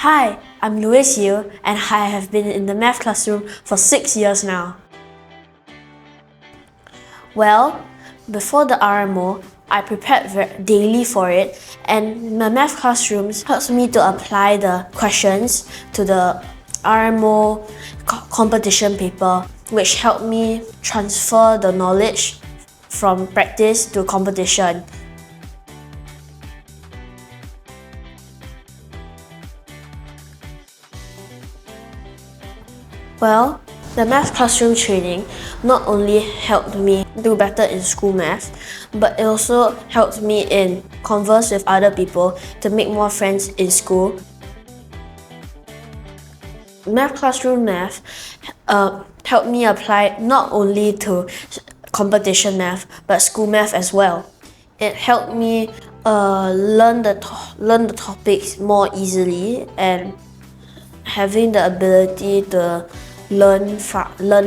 Hi, I'm Louis Yu and I have been in the math classroom for 6 years now. Well, before the RMO, I prepared daily for it, and my math classrooms helps me to apply the questions to the RMO competition paper, which helped me transfer the knowledge from practice to competition. Well, the math classroom training not only helped me do better in school math, but it also helped me in converse with other people to make more friends in school. Math classroom math helped me apply not only to competition math, but school math as well. It helped me learn the topics more easily and having the ability to learn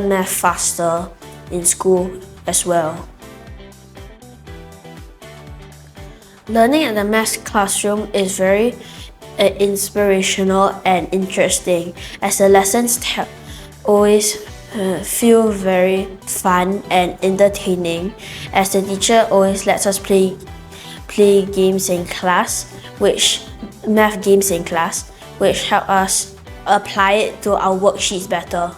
math faster in school as well. Learning at the math classroom is very inspirational and interesting, as the lessons always feel very fun and entertaining, as the teacher always lets us play games in class, math games in class, which help us apply it to our worksheets better.